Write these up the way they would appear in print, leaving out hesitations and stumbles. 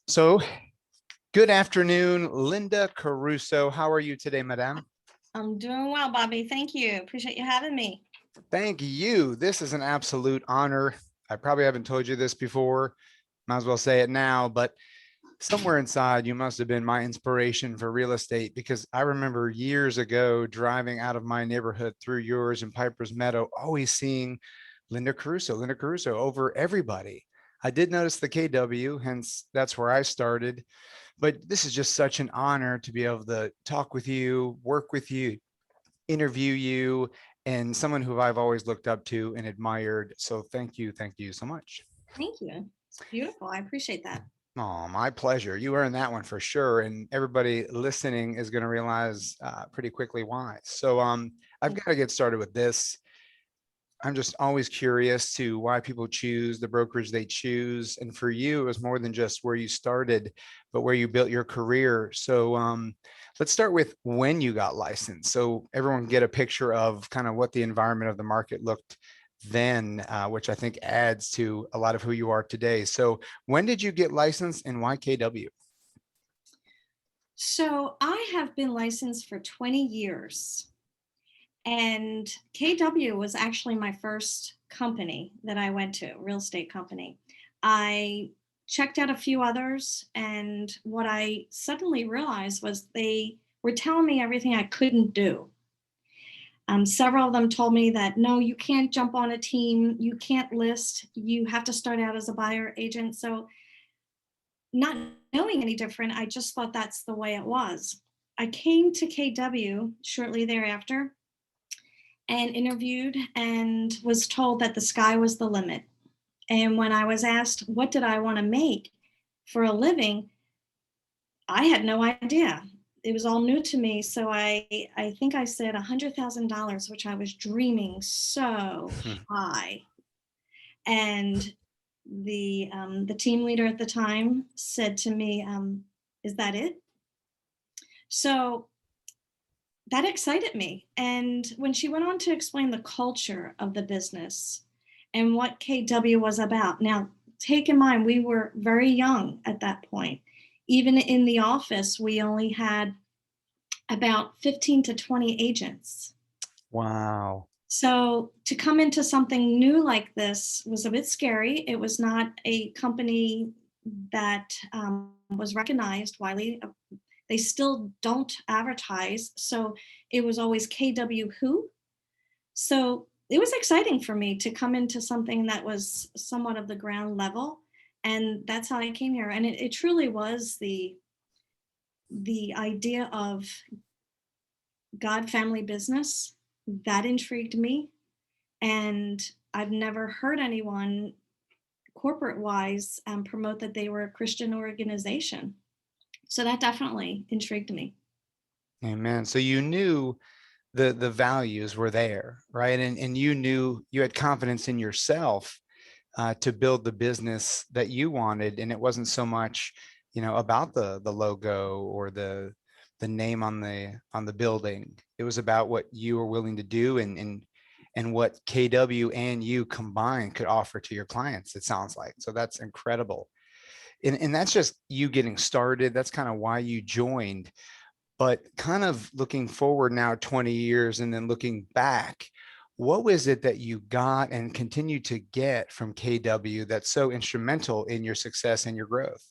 So, good afternoon, Linda Caruso. How are you today, madam? I'm doing well, Bobby. Thank you. Appreciate you having me. Thank you. This is an absolute honor. I probably haven't told you this before. Might as well say it now, but somewhere inside, you must have been my inspiration for real estate because I remember years ago driving out of my neighborhood through yours in Piper's Meadow, always seeing Linda Caruso over everybody. I did notice the KW, hence that's where I started. But this is just such an honor to be able to talk with you, work with you, interview you, and someone who I've always looked up to and admired. So thank you. Thank you so much. Thank you. It's beautiful. I appreciate that. Oh, my pleasure. You earned that one for sure. And everybody listening is going to realize pretty quickly why. So I've got to get started with this. I'm just always curious to why people choose the brokerage they choose. And for you, it was more than just where you started, but where you built your career. So let's start with when you got licensed. So everyone can get a picture of kind of what the environment of the market looked then, which I think adds to a lot of who you are today. So when did you get licensed and why KW? So I have been licensed for 20 years, and KW was actually my first company that I went to, real estate company. I checked out a few others, and what I suddenly realized was they were telling me everything I couldn't do. Several of them told me that no, you can't jump on a team, you can't list, you have to start out as a buyer agent. So, not knowing any different, I just thought that's the way it was. I came to KW shortly thereafter and interviewed and was told that the sky was the limit. And when I was asked what did I want to make for a living, I had no idea. It was all new to me. So I think I said $100,000, which I was dreaming so high. And the team leader at the time said to me, "Is that it?" So that excited me. And when she went on to explain the culture of the business and what KW was about, now take in mind we were very young at that point. Even in the office, we only had about 15 to 20 agents. Wow. So to come into something new like this was a bit scary. It was not a company that was recognized widely. They still don't advertise. So it was always KW Who. So it was exciting for me to come into something that was somewhat of the ground level. And that's how I came here. And it truly was the idea of God family business that intrigued me. And I've never heard anyone corporate wise promote that they were a Christian organization. So that definitely intrigued me. Amen. So you knew the values were there, right? And you knew you had confidence in yourself to build the business that you wanted, and it wasn't so much, about the logo or the name on the building. It was about what you were willing to do and what KW and you combined could offer to your clients. It sounds like so that's incredible, and that's just you getting started. That's kind of why you joined. But kind of looking forward now 20 years and then looking back, what was it that you got and continue to get from KW that's so instrumental in your success and your growth?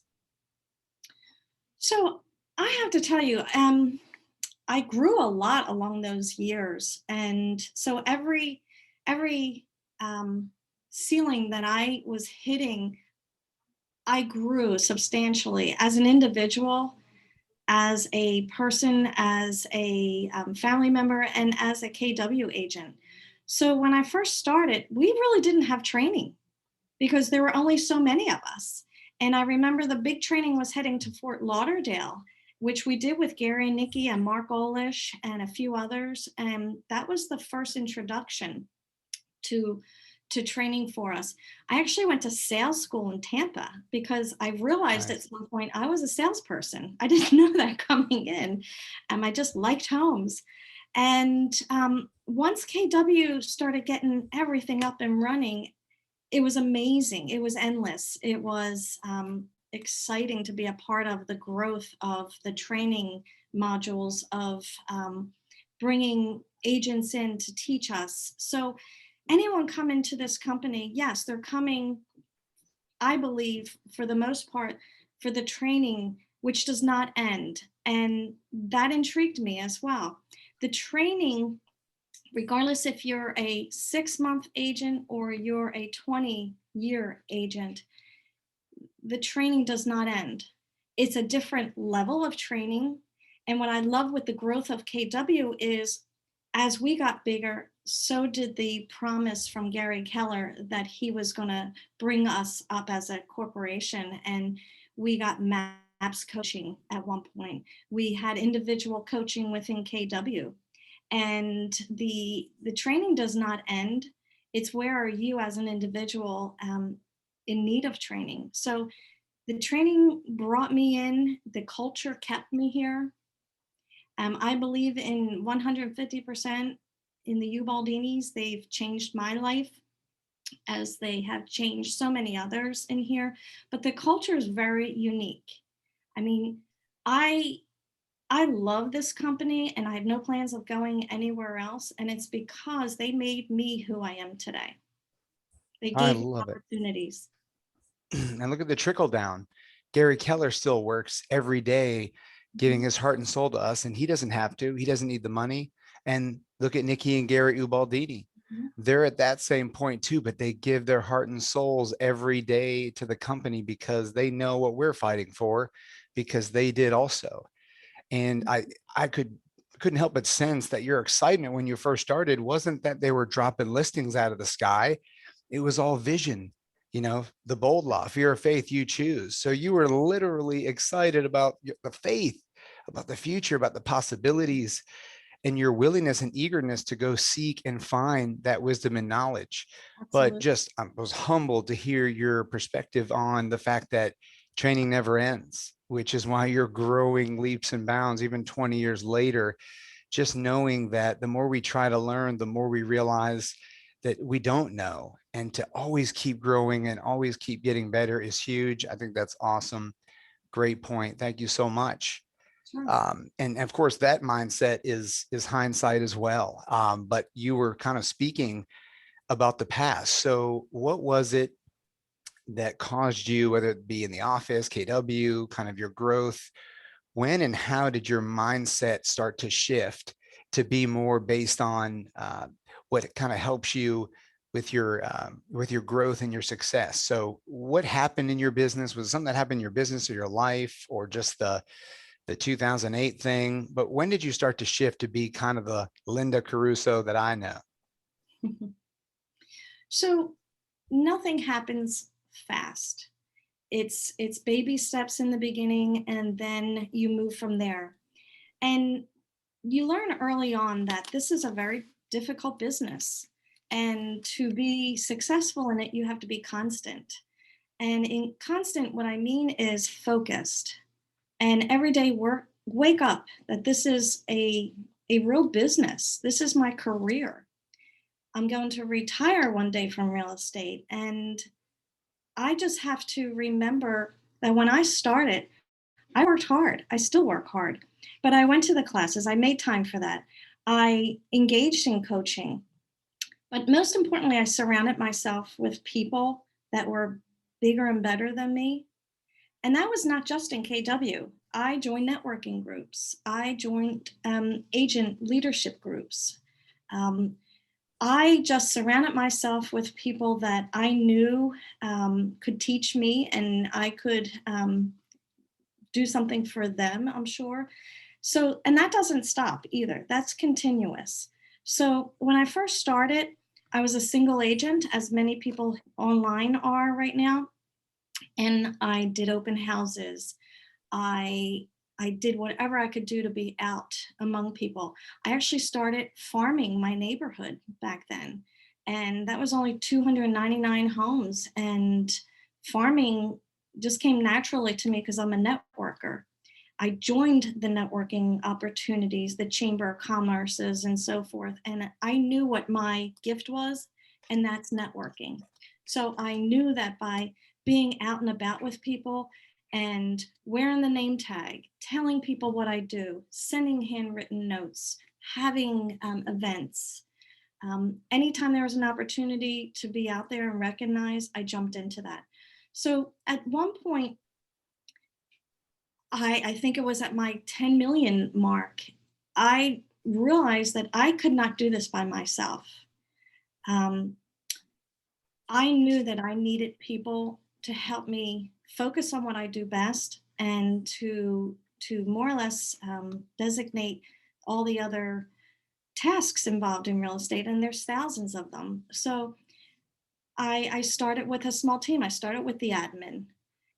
So I have to tell you, I grew a lot along those years, and so every ceiling that I was hitting, I grew substantially as an individual, as a person, as a family member, and as a KW agent. So when I first started, we really didn't have training because there were only so many of us. And I remember the big training was heading to Fort Lauderdale, which we did with Gary and Nikki and Mark Olish and a few others. And that was the first introduction to training for us. I actually went to sales school in Tampa because I realized at Nice. some point I was a salesperson. I didn't know that coming in. I just liked homes. And once KW started getting everything up and running, it was amazing. It was endless. It was exciting to be a part of the growth of the training modules of bringing agents in to teach us. So anyone come into this company, yes, they're coming, I believe, for the most part, for the training, which does not end. And that intrigued me as well. The training, regardless if you're a 6-month agent or you're a 20-year agent, the training does not end. It's a different level of training. And what I love with the growth of KW is as we got bigger, so did the promise from Gary Keller that he was going to bring us up as a corporation. And we got MAPS coaching at one point. We had individual coaching within KW. And the training does not end. It's where are you as an individual in need of training. So the training brought me in, the culture kept me here. I believe in 150% in the Ubaldinis. They've changed my life as they have changed so many others in here. But the culture is very unique. I mean, I I love this company and I have no plans of going anywhere else. And it's because they made me who I am today. They I gave me love it. opportunities. And look at the trickle down. Gary Keller still works every day, giving Mhm, his heart and soul to us, and he doesn't have to. He doesn't need the money. And look at Nikki and Gary Ubaldini. mhm. They're at that same point too, but they give their heart and souls every day to the company because they know what we're fighting for, because they did also. And I couldn't help but sense that your excitement when you first started wasn't that they were dropping listings out of the sky. It was all vision, the bold law, fear of faith, you choose. So you were literally excited about the faith, about the future, about the possibilities, and your willingness and eagerness to go seek and find that wisdom and knowledge. But Absolutely. just I was humbled to hear your perspective on the fact that training never ends, which is why you're growing leaps and bounds even 20 years later. Just knowing that the more we try to learn, the more we realize that we don't know, and to always keep growing and always keep getting better is huge. I think that's awesome. Great point. Thank you so much. Sure. And of course, that mindset is hindsight as well. But you were kind of speaking about the past. So, what was it that caused you, whether it be in the office, KW, kind of your growth? When and how did your mindset start to shift to be more based on what kind of helps you with your growth and your success? So, what happened in your business? Was it something that happened in your business or your life, or just the 2008 thing? But when did you start to shift to be kind of the Linda Caruso that I know? So nothing happens fast. It's baby steps in the beginning and then you move from there. And you learn early on that this is a very difficult business. And to be successful in it, you have to be constant. And in constant, what I mean is focused. And every day work, wake up that this is a real business. This is my career. I'm going to retire one day from real estate. And I just have to remember that when I started, I worked hard. I still work hard, but I went to the classes. I made time for that. I engaged in coaching, but most importantly, I surrounded myself with people that were bigger and better than me. And that was not just in KW. I joined networking groups. I joined agent leadership groups. Um, I just surrounded myself with people that I knew could teach me and I could do something for them, I'm sure. So, and that doesn't stop either, that's continuous. So, when I first started, I was a single agent, as many people online are right now, and I did open houses. I I did whatever I could do to be out among people. I actually started farming my neighborhood back then, and that was only 299 homes. And farming just came naturally to me because I'm a networker. I joined the networking opportunities, the Chamber of Commerce's, and so forth. And I knew what my gift was, and that's networking. So I knew that by being out and about with people and wearing the name tag, telling people what I do, sending handwritten notes, having events. Anytime there was an opportunity to be out there and recognized, I jumped into that. So at one point, I think it was at my 10 million mark, I realized that I could not do this by myself. Um, I knew that I needed people to help me focus on what I do best and to more or less designate all the other tasks involved in real estate, and there's thousands of them. So I started with a small team. I started with the admin,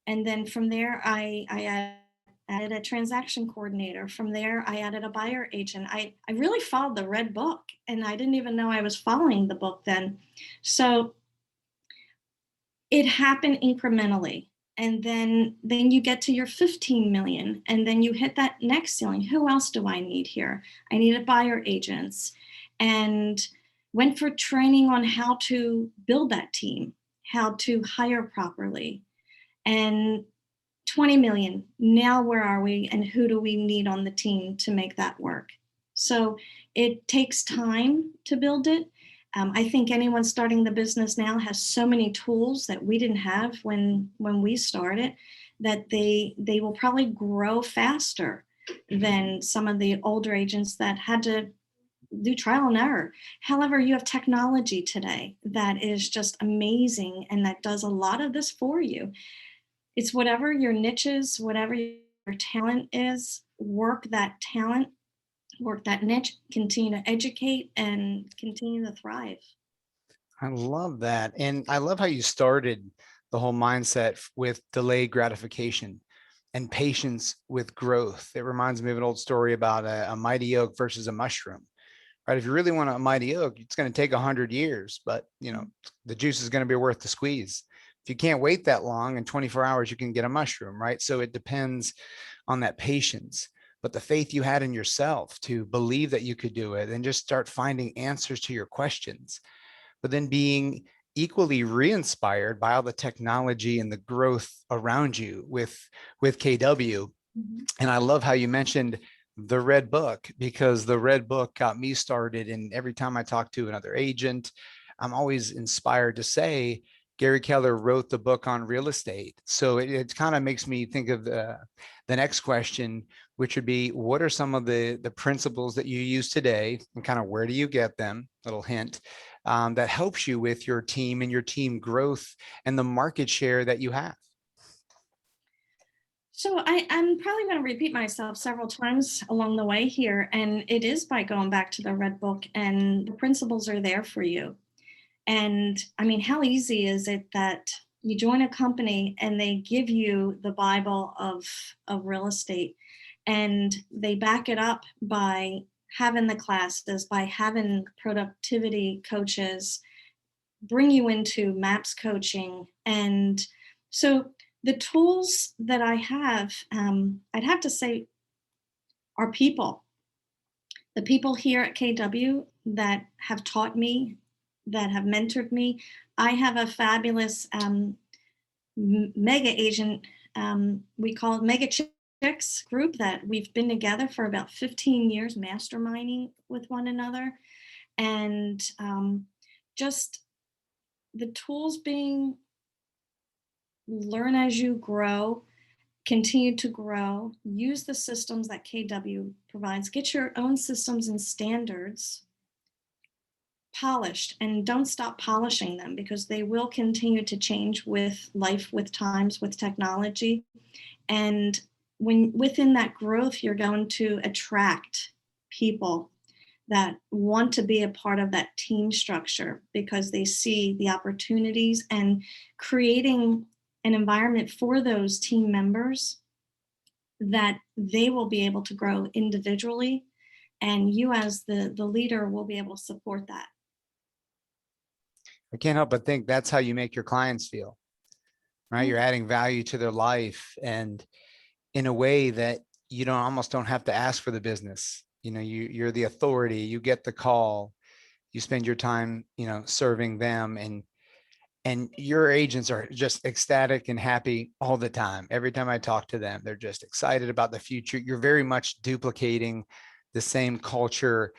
and then from there added a transaction coordinator. From there, I added a buyer agent. I really followed the red book, and I didn't even know I was following the book then. So it happened incrementally, and then you get to your 15 million, and then you hit that next ceiling. Who else do I need here? I needed buyer agents, and went for training on how to build that team, how to hire properly. And 20 million, now where are we, and who do we need on the team to make that work? So it takes time to build it. I think anyone starting the business now has so many tools that we didn't have when we started, that they will probably grow faster than some of the older agents that had to do trial and error. However, you have technology today that is just amazing and that does a lot of this for you. It's whatever your niche is, whatever your talent is, work that talent, work that niche, continue to educate and continue to thrive. I love that. And I love how you started the whole mindset with delayed gratification and patience with growth. It reminds me of an old story about a mighty oak versus a mushroom, right? If you really want a mighty oak, it's going to take 100 years, but the juice is going to be worth the squeeze. If you can't wait that long, in 24 hours, you can get a mushroom, right? So it depends on that patience, but the faith you had in yourself to believe that you could do it and just start finding answers to your questions, but then being equally re-inspired by all the technology and the growth around you with KW. Mhm. And I love how you mentioned the red book, because the red book got me started. And every time I talk to another agent, I'm always inspired to say Gary Keller wrote the book on real estate. So it kind of makes me think of the next question, which would be, what are some of the principles that you use today, and kind of where do you get them? Little hint, that helps you with your team and your team growth and the market share that you have. So I'm probably going to repeat myself several times along the way here, and it is by going back to the red book, and the principles are there for you. And I mean, how easy is it that you join a company and they give you the Bible of real estate, and they back it up by having the classes, by having productivity coaches, bring you into MAPS coaching. And so the tools that I have, I'd have to say, are people. The people here at KW that have taught me, that have mentored me. I have a fabulous mega agent, we call it Mega Chicks group, that we've been together for about 15 years, masterminding with one another. And just the tools being learn as you grow, continue to grow, use the systems that KW provides, get your own systems and standards polished, and don't stop polishing them, because they will continue to change with life, with times, with technology. And when within that growth, you're going to attract people that want to be a part of that team structure, because they see the opportunities, and creating an environment for those team members that they will be able to grow individually, and you as the leader will be able to support that. I can't help but think that's how you make your clients feel, right? Mm. You're adding value to their life, and in a way that you don't almost don't have to ask for the business. You're the authority, you get the call, you spend your time, serving them. And And your agents are just ecstatic and happy all the time. Every time I talk to them, they're just excited about the future. You're very much duplicating the same culture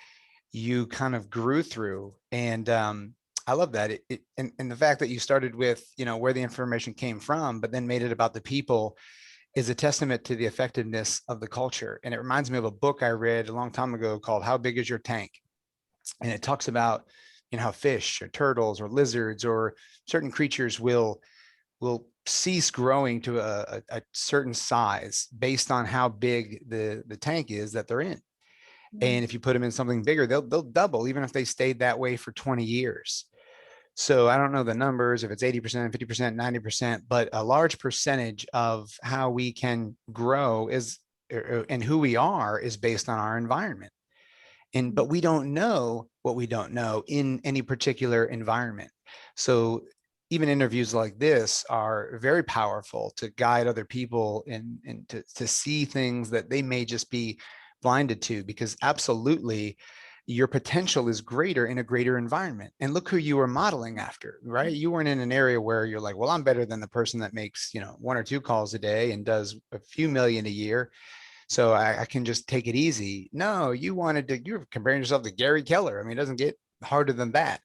you kind of grew through. And I love that. And the fact that you started with, where the information came from, but then made it about the people is a testament to the effectiveness of the culture. And it reminds me of a book I read a long time ago called How Big Is Your Tank? And it talks about, how fish or turtles or lizards or certain creatures will cease growing to a certain size based on how big the tank is that they're in. And if you put them in something bigger, they'll double, even if they stayed that way for 20 years. So I don't know the numbers, if it's 80%, 50%, 90%, but a large percentage of how we can grow and who we are is based on our environment. But we don't know what we don't know in any particular environment. So even interviews like this are very powerful to guide other people and to see things that they may just be blinded to, because absolutely your potential is greater in a greater environment. And look who you were modeling after, right? You weren't in an area where you're like, well, I'm better than the person that makes, one or two calls a day and does a few million a year, so I can just take it easy. No, you're comparing yourself to Gary Keller. I mean, it doesn't get harder than that.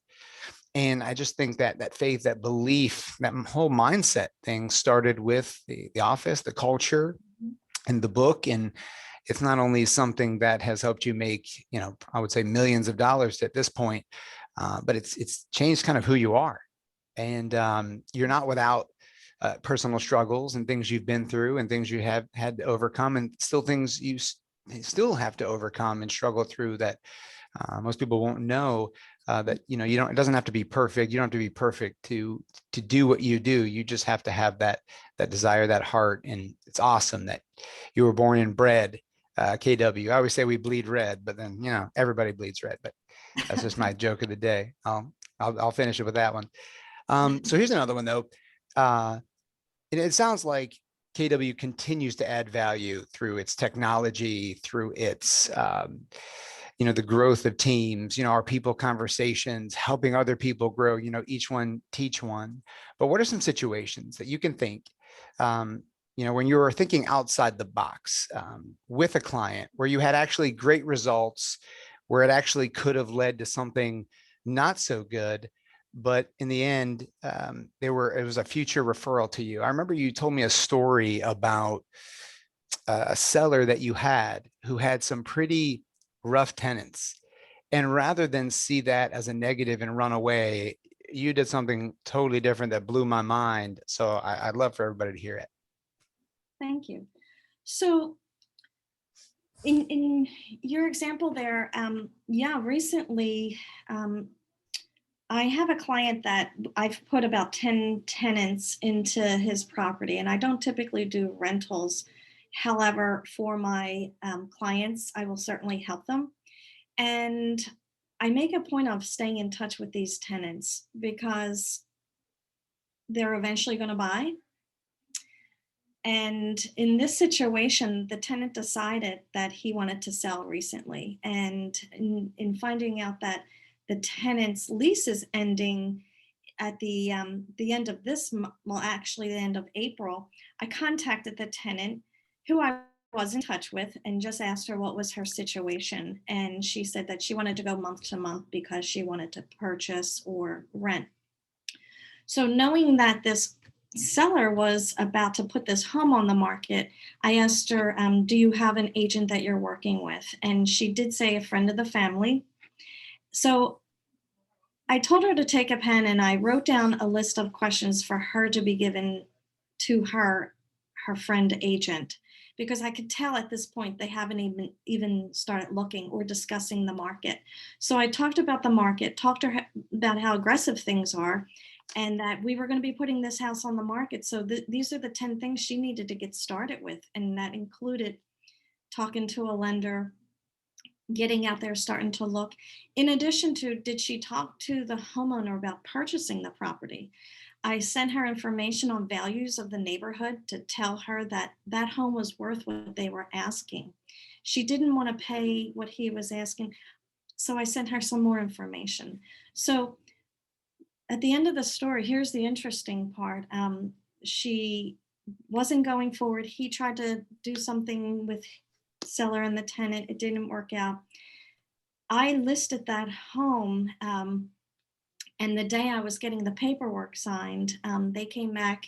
And I just think that that faith, that belief, that whole mindset thing started with the office, the culture, and the book. And it's not only something that has helped you make, I would say millions of dollars at this point, but it's changed kind of who you are. And you're not without personal struggles and things you've been through and things you have had to overcome, and still things you still have to overcome and struggle through that most people won't know. That you don't. It doesn't have to be perfect. You don't have to be perfect to do what you do. You just have to have that desire, that heart, and it's awesome that you were born and bred KW. I always say we bleed red, but then everybody bleeds red. But that's just my joke of the day. I'll finish it with that one. So here's another one though. And it sounds like KW continues to add value through its technology, through its, the growth of teams, our people conversations, helping other people grow, each one teach one. But what are some situations that you can think, when you were thinking outside the box with a client where you had actually great results, where it actually could have led to something not so good, but in the end, it was a future referral to you? I remember you told me a story about a seller that you had who had some pretty rough tenants. And rather than see that as a negative and run away, you did something totally different that blew my mind. So I'd love for everybody to hear it. Thank you. So in your example there, recently, I have a client that I've put about 10 tenants into his property, and I don't typically do rentals. However, for my clients, I will certainly help them. And I make a point of staying in touch with these tenants because they're eventually going to buy. And in this situation, the tenant decided that he wanted to sell recently. And in finding out that the tenant's lease is ending at the end of well, actually the end of April, I contacted the tenant who I was in touch with and just asked her what was her situation. And she said that she wanted to go month to month because she wanted to purchase or rent. So knowing that this seller was about to put this home on the market, I asked her, do you have an agent that you're working with? And she did say a friend of the family. So I told her to take a pen and I wrote down a list of questions for her to be given to her friend agent, because I could tell at this point they haven't even started looking or discussing the market. So I talked about the market, talked to her about how aggressive things are, and that we were going to be putting this house on the market. So these are the 10 things she needed to get started with. And that included talking to a lender, getting out there, starting to look. In addition to, did she talk to the homeowner about purchasing the property? I sent her information on values of the neighborhood to tell her that that home was worth what they were asking. She didn't want to pay what he was asking, so I sent her some more information. So at the end of the story, here's the interesting part. She wasn't going forward. He tried to do something with seller and the tenant. It didn't work out. I listed that home, and the day I was getting the paperwork signed, they came back,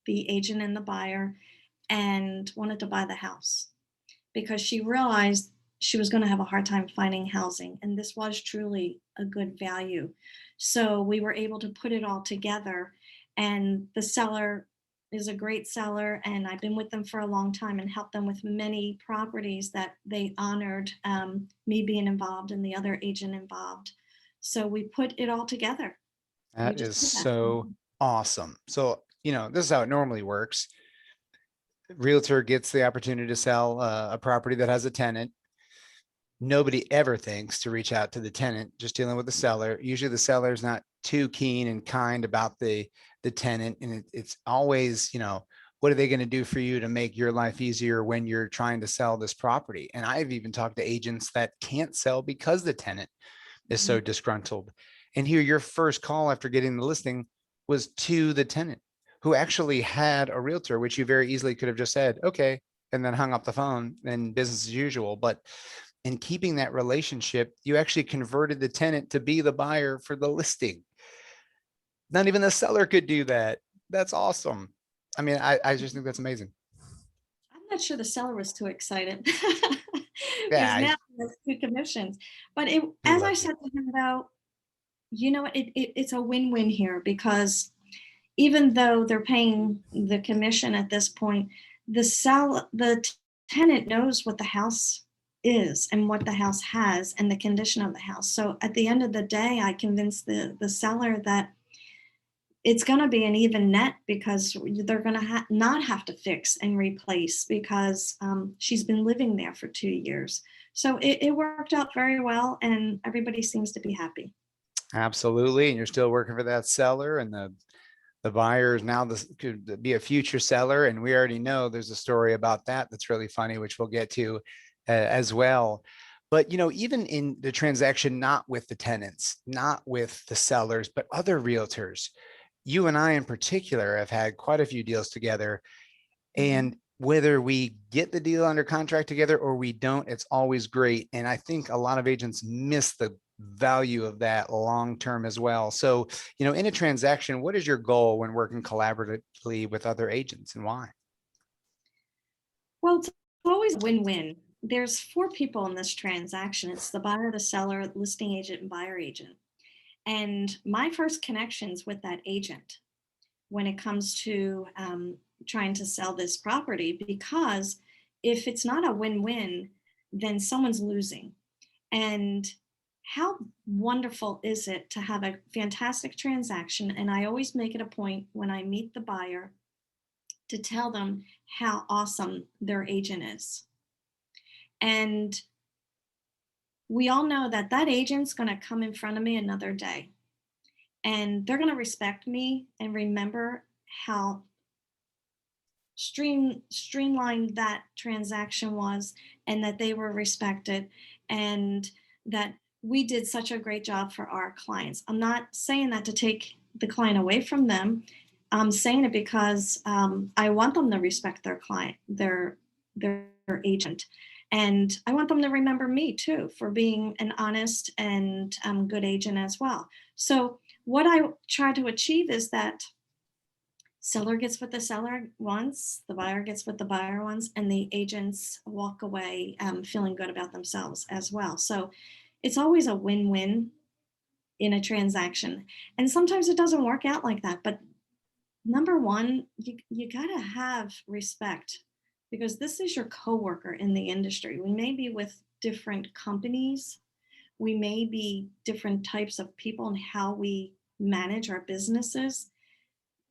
the agent and the buyer, and wanted to buy the house because she realized she was going to have a hard time finding housing. And this was truly a good value. So we were able to put it all together. And the seller is a great seller. And I've been with them for a long time and helped them with many properties that they honored, me being involved and the other agent involved. So we put it all together. We That just is did that. so awesome. So, this is how it normally works. Realtor gets the opportunity to sell a property that has a tenant. Nobody ever thinks to reach out to the tenant, just dealing with the seller. Usually the seller is not too keen and kind about the tenant. And it's always, what are they going to do for you to make your life easier when you're trying to sell this property? And I've even talked to agents that can't sell because the tenant is so Mhm. disgruntled. And here, your first call after getting the listing was to the tenant who actually had a realtor, which you very easily could have just said, okay, and then hung up the phone and business as usual. But in keeping that relationship, you actually converted the tenant to be the buyer for the listing. Not even the seller could do that. That's awesome. I mean, I just think that's amazing. I'm not sure the seller was too excited Yeah, because now there's two commissions. But it, he as I loves you. said to him, though, it's a win-win here because even though they're paying the commission at this point, the tenant knows what the house is and what the house has and the condition of the house. So at the end of the day, I convinced the seller that it's going to be an even net because they're going to not have to fix and replace because she's been living there for 2 years. So it worked out very well, and everybody seems to be happy. Absolutely. And you're still working for that seller, and the buyer is now this could be a future seller. And we already know there's a story about that that's really funny, which we'll get to as well. But even in the transaction, not with the tenants, not with the sellers, but other realtors, you and I in particular have had quite a few deals together. Mhm. And whether we get the deal under contract together or we don't, it's always great. And I think a lot of agents miss the value of that long term as well. So, in a transaction, what is your goal when working collaboratively with other agents, and why? Well, it's always a win-win. There's four people in this transaction. It's the buyer, the seller, listing agent, and buyer agent. And my first connections with that agent when it comes to trying to sell this property, because if it's not a win-win, then someone's losing. And how wonderful is it to have a fantastic transaction? And I always make it a point when I meet the buyer to tell them how awesome their agent is. And we all know that that agent's going to come in front of me another day and they're going to respect me and remember how streamlined that transaction was and that they were respected and that we did such a great job for our clients. I'm not saying that to take the client away from them. I'm saying it because I want them to respect their client, their agent, and I want them to remember me too for being an honest and good agent as well. So what I try to achieve is that seller gets what the seller wants, the buyer gets what the buyer wants, and the agents walk away feeling good about themselves as well. So it's always a win-win in a transaction. And sometimes it doesn't work out like that. But number one, you gotta have respect because this is your coworker in the industry. We may be with different companies, we may be different types of people and how we manage our businesses,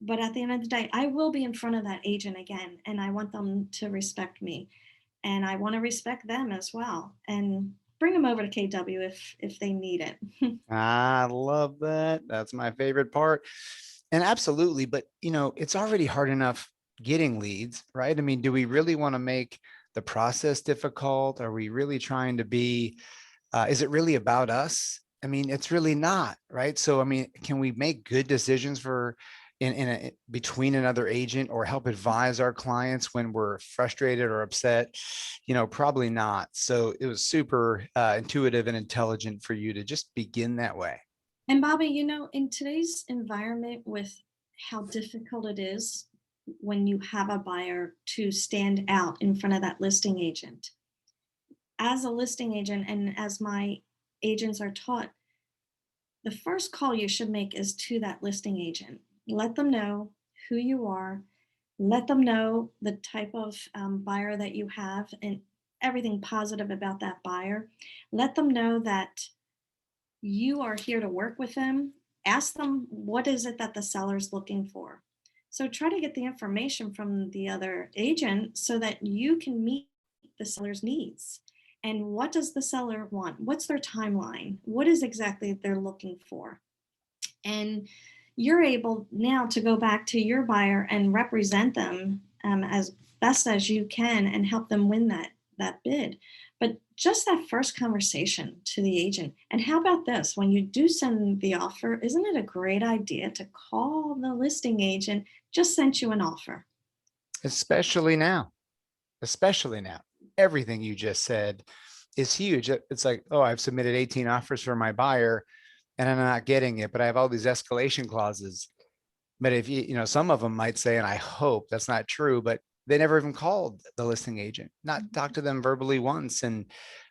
but at the end of the day, I will be in front of that agent again, and I want them to respect me, and I want to respect them as well, and bring them over to KW if they need it. I love that. That's my favorite part. And absolutely, but it's already hard enough getting leads, right? I mean, do we really want to make the process difficult? Are we really trying to be, is it really about us? I mean, it's really not, right? So, I mean, can we make good decisions for between another agent or help advise our clients when we're frustrated or upset? Probably not. So it was super intuitive and intelligent for you to just begin that way. And Bobby, in today's environment with how difficult it is when you have a buyer to stand out in front of that listing agent, as a listing agent and as my agents are taught, the first call you should make is to that listing agent. Let them know who you are, let them know the type of buyer that you have and everything positive about that buyer. Let them know that you are here to work with them. Ask them what is it that the seller's looking for. So try to get the information from the other agent so that you can meet the seller's needs. And what does the seller want? What's their timeline? What is exactly they're looking for? And you're able now to go back to your buyer and represent them as best as you can and help them win that bid. But just that first conversation to the agent. And how about this? When you do send the offer, isn't it a great idea to call the listing agent just sent you an offer? Especially now, especially now. Everything you just said is huge. It's like, oh, I've submitted 18 offers for my buyer and I'm not getting it, but I have all these escalation clauses. But if some of them might say, and I hope that's not true, but they never even called the listing agent, not talked to them verbally once. And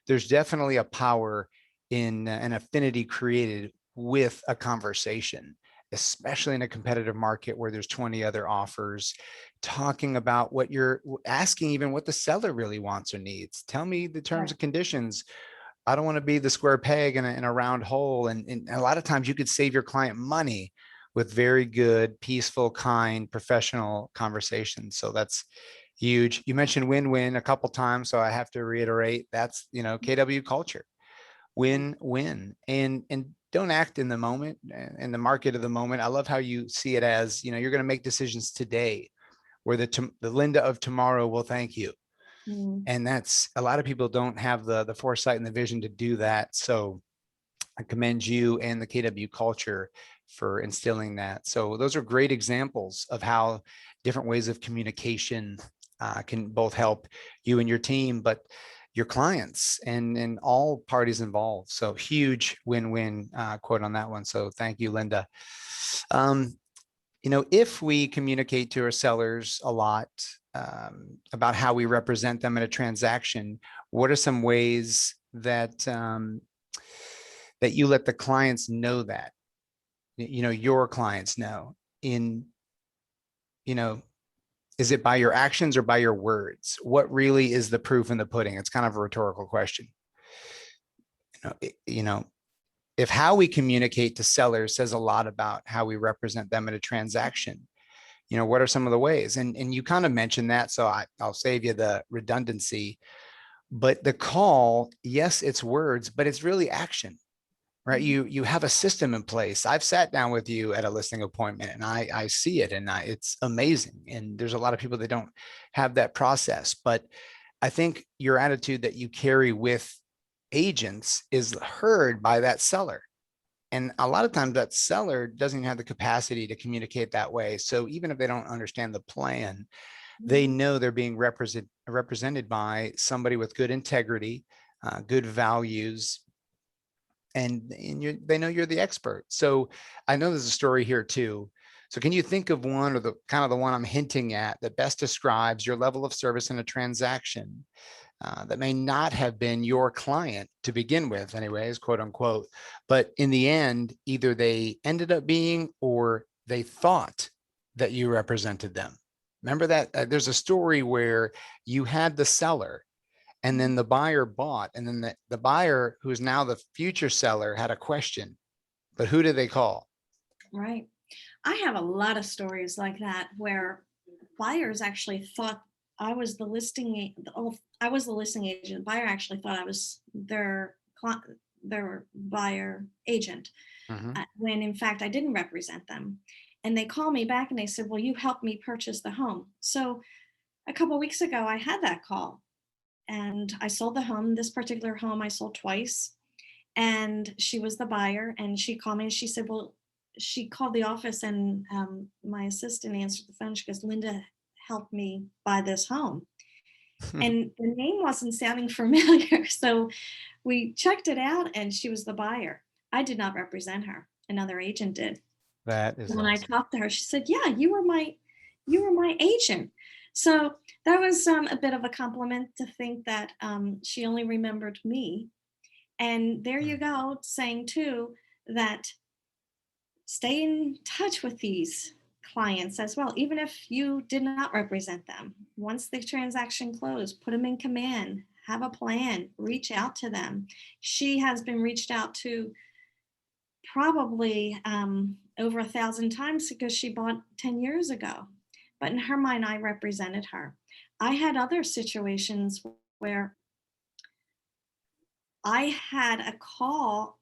there's definitely a power in an affinity created with a conversation, especially in a competitive market where there's 20 other offers, talking about what you're asking, even what the seller really wants or needs. Tell me the terms Right. and conditions. I don't want to be the square peg in a round hole. And a lot of times you could save your client money with very good, peaceful, kind, professional conversations. So that's huge. You mentioned win-win a couple times, so I have to reiterate that's KW culture, Right. win-win, and don't act in the moment, in the market of the moment. I love how you see it as you're going to make decisions today, where the Linda of tomorrow will thank you. Mm. And that's a lot of people don't have the foresight and the vision to do that. So I commend you and the KW culture for instilling that. So those are great examples of how different ways of communication can both help you and your team, but your clients and all parties involved. So huge win-win quote on that one. So thank you, Linda. Um, if we communicate to our sellers a lot about how we represent them in a transaction, what are some ways that you let the clients know that, your clients know in, you know, is it by your actions or by your words? What really is the proof in the pudding? It's kind of a rhetorical question. You know, if how we communicate to sellers says a lot about how we represent them in a transaction, what are some of the ways? And you kind of mentioned that, so I'll save you the redundancy. But the call, yes, it's words, but it's really action, right? Mm. You have a system in place. I've sat down with you at a listing appointment and I see it, and it's amazing. And there's a lot of people that don't have that process, but I think your attitude that you carry with agents is heard by that seller. And a lot of times that seller doesn't have the capacity to communicate that way. So even if they don't understand the plan, they Mhm. know they're being represented by somebody with good integrity, good values, and they know you're the expert. So I know there's a story here too. So can you think of one, or the kind of the one I'm hinting at, that best describes your level of service in a transaction that may not have been your client to begin with, anyways, quote unquote, but in the end, either they ended up being or they thought that you represented them? Remember that there's a story where you had the seller and then the buyer bought, and then the buyer, who's now the future seller, had a question, but who did they call? Right. I have a lot of stories like that where buyers actually thought I was the I was the listing agent. Buyer actually thought I was their buyer agent, Mhm. when in fact I didn't represent them. And they called me back and they said, "Well, you helped me purchase the home." So a couple weeks ago, I had that call and I sold the home. This particular home I sold twice, And she was the buyer, and she called me and she said, well, she called the office, and my assistant answered the phone. She goes, Linda helped me buy this home. And the name wasn't sounding familiar. So we checked it out, and she was the buyer. I did not represent her. Another agent did. That is When I awesome. talked to her, she said, "Yeah, you were my agent." So that was a bit of a compliment to think that she only remembered me. And there you Mm. go, saying too that stay in touch with these clients as well, even if you did not represent them. Once the transaction closed, put them in command, have a plan, reach out to them. She has been reached out to probably over 1,000 times because she bought 10 years ago. But in her mind, I represented her. I had other situations where I had a call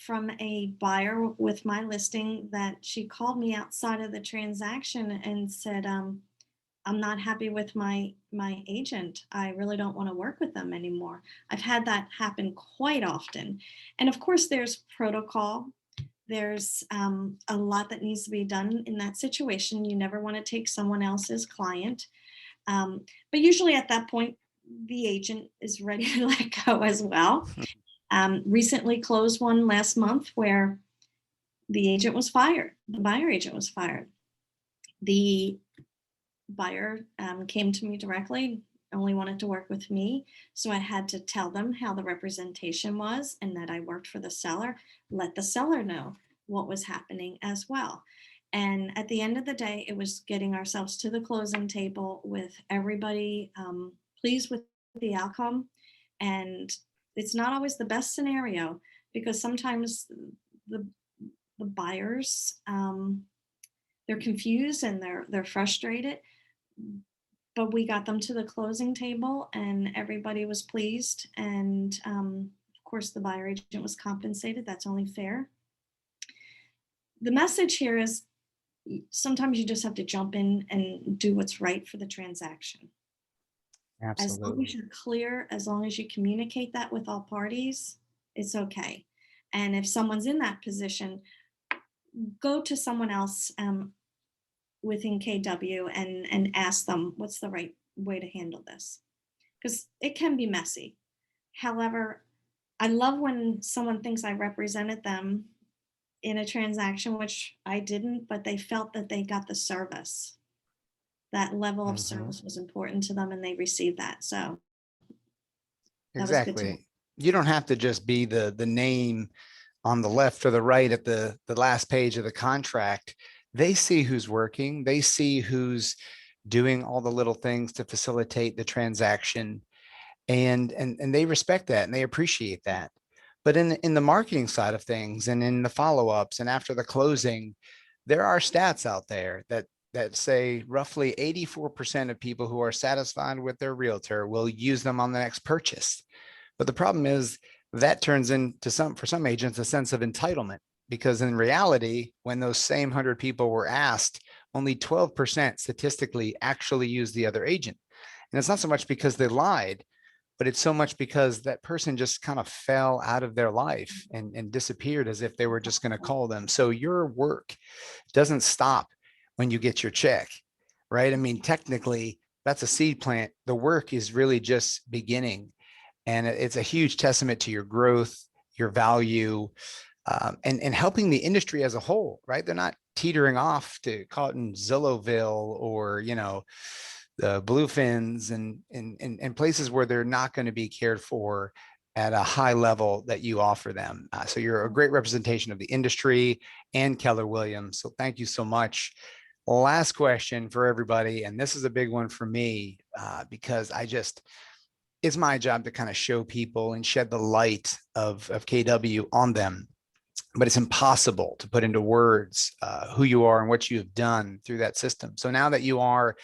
from a buyer with my listing that she called me outside of the transaction and said, I'm not happy with my agent. I really don't want to work with them anymore. I've had that happen quite often. And of course, there's protocol. There's a lot that needs to be done in that situation. You never want to take someone else's client. But usually at that point, the agent is ready to let go as well. Recently closed one last month where the agent was fired. The buyer agent was fired. The buyer came to me directly, only wanted to work with me. So I had to tell them how the representation was and that I worked for the seller, let the seller know what was happening as well. And at the end of the day, it was getting ourselves to the closing table with everybody pleased with the outcome. And it's not always the best scenario because sometimes the the buyers they're confused and they're frustrated, but we got them to the closing table and everybody was pleased. And of course, the buyer agent was compensated. That's only fair. The message here is sometimes you just have to jump in and do what's right for the transaction. As long as Absolutely. you're clear, as long as you communicate that with all parties, it's okay. And if someone's in that position, go to someone else within KW and ask them what's the right way to handle this because it can be messy. However, I love when someone thinks I represented them in a transaction, which I didn't, but they felt that they got the service. That level of Mhm. service was important to them and they received that. So that was good to know. Exactly. You don't have to just be the name on the left or the right at the last page of the contract. They see who's working. They see who's doing all the little things to facilitate the transaction, and they respect that and they appreciate that. But in the marketing side of things and in the follow-ups and after the closing, there are stats out there that say roughly 84% of people who are satisfied with their realtor will use them on the next purchase. But the problem is that turns into for some agents, a sense of entitlement because in reality, when those same 100 people were asked, only 12% statistically actually used the other agent. And it's not so much because they lied, but it's so much because that person just kind of fell out of their life and disappeared as if they were just going to call them. So your work doesn't stop when you get your check, right? I mean, technically, that's a seed plant. The work is really just beginning. And it's a huge testament to your growth, your value, and helping the industry as a whole, right? They're not teetering off to call it in Zillowville or, the bluefins and places where they're not going to be cared for at a high level that you offer them. So you're a great representation of the industry and Keller Williams. So thank you so much. Last question for everybody, and this is a big one for me because it's my job to kind of show people and shed the light of KW on them, but it's impossible to put into words who you are and what you have done through that system. So now that you are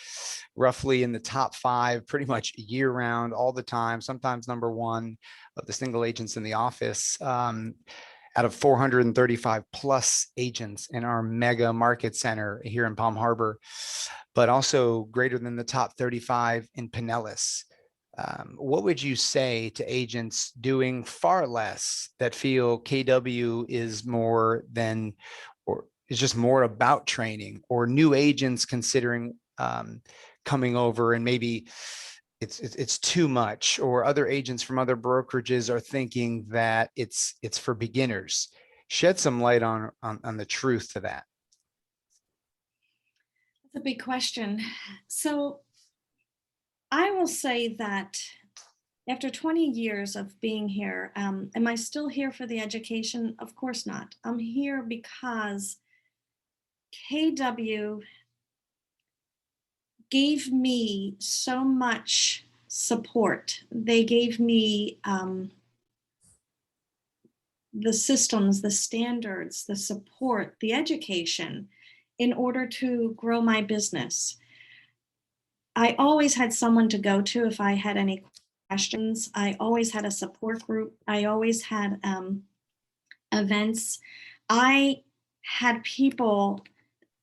roughly in the top five, pretty much year round, all the time, sometimes number one of the single agents in the office, out of 435 plus agents in our mega market center here in Palm Harbor, but also greater than the top 35 in Pinellas. what would you say to agents doing far less that feel KW is more than, or is just more about training, or new agents considering coming over and maybe it's too much, or other agents from other brokerages are thinking that it's for beginners? Shed some light on the truth to that. That's a big question. So I will say that after 20 years of being here, am I still here for the education? Of course not. I'm here because KW gave me so much support. They gave me the systems, the standards, the support, the education in order to grow my business. I always had someone to go to if I had any questions. I always had a support group. I always had events. I had people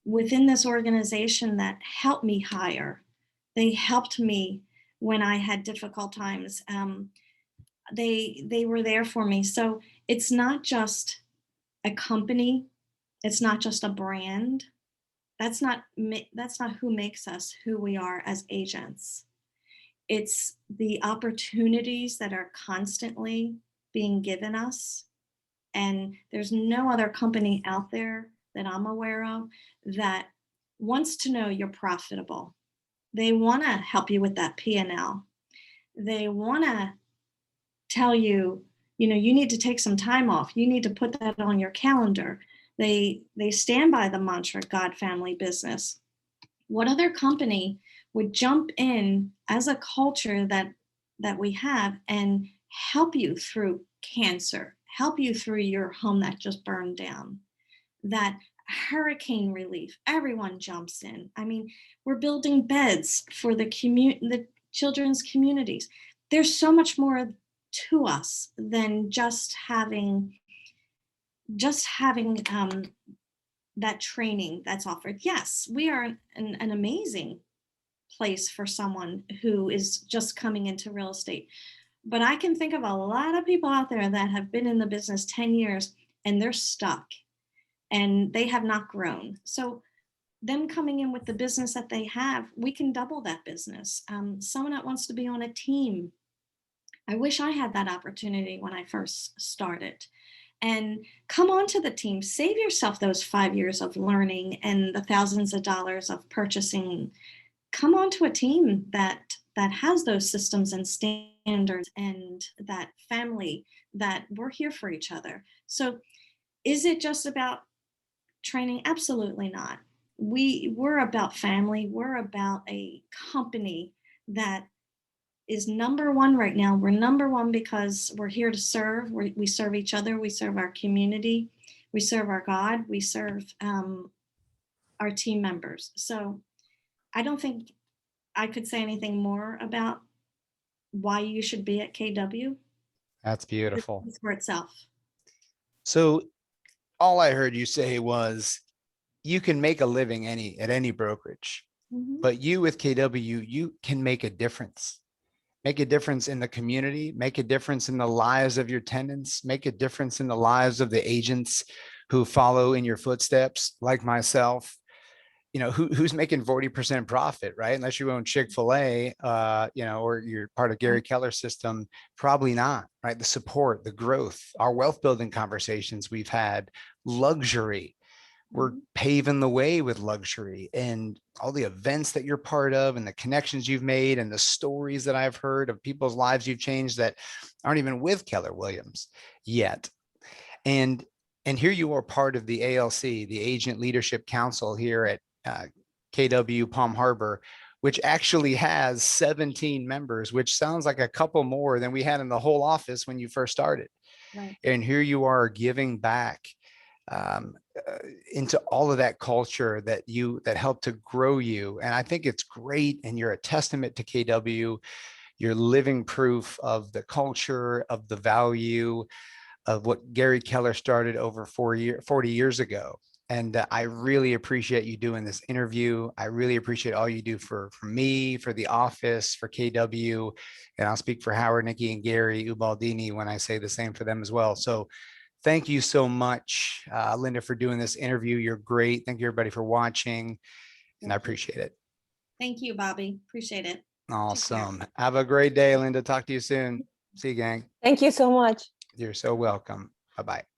within this organization that helped me hire. They helped me when I had difficult times. They were there for me. So it's not just a company. It's not just a brand. That's not who makes us who we are as agents. It's the opportunities that are constantly being given us. And there's no other company out there that I'm aware of that wants to know you're profitable. They want to help you with that P&L. They want to tell you, you need to take some time off. You need to put that on your calendar. They stand by the mantra God, family, business. What other company would jump in as a culture that we have and help you through cancer, help you through your home that just burned down, that hurricane relief, everyone jumps in. I mean, we're building beds for the children's communities. There's so much more to us than just having that training that's offered. Yes, we are an amazing place for someone who is just coming into real estate. But I can think of a lot of people out there that have been in the business 10 years and they're stuck and they have not grown. So them coming in with the business that they have, we can double that business. Someone that wants to be on a team. I wish I had that opportunity when I first started. And come onto the team, save yourself those 5 years of learning and the thousands of dollars of purchasing. Come onto a team that has those systems and standards and that family, that we're here for each other. So is it just about training? Absolutely not. We're about family. We're about a company that is number one right now. We're number one because we're here to serve. We serve each other. We serve our community. We serve our God. We serve our team members. So I don't think I could say anything more about why you should be at KW. That's It beautiful. speaks for itself. So all I heard you say was you can make a living at any brokerage, Mhm. but you with KW, you can make a difference in the community, make a difference in the lives of your tenants, make a difference in the lives of the agents who follow in your footsteps, like myself. Who's making 40% profit, right? Unless you own Chick-fil-A, or you're part of Gary Keller's system, probably not, right? The support, the growth, our wealth building conversations we've had, luxury. We're Mhm. paving the way with luxury, and all the events that you're part of and the connections you've made and the stories that I've heard of people's lives you've changed that aren't even with Keller Williams yet. And here you are part of the ALC, the Agent Leadership Council here at KW Palm Harbor, which actually has 17 members, which sounds like a couple more than we had in the whole office when you first started. Right. And here you are giving back um, uh, into all of that culture that helped to grow you. And I think it's great. And you're a testament to KW. You're living proof of the culture, of the value of what Gary Keller started over 40 years ago. And I really appreciate you doing this interview. I really appreciate all you do for me, for the office, for KW. And I'll speak for Howard, Nikki, and Gary Ubaldini when I say the same for them as well. So thank you so much, Linda, for doing this interview. You're great. Thank you, everybody, for watching. And I Thank you. appreciate it. Thank you, Bobby. Appreciate it. Take care. Awesome. Have a great day, Linda. Talk to you soon. See you, gang. Thank you so much. You're so welcome. Bye-bye.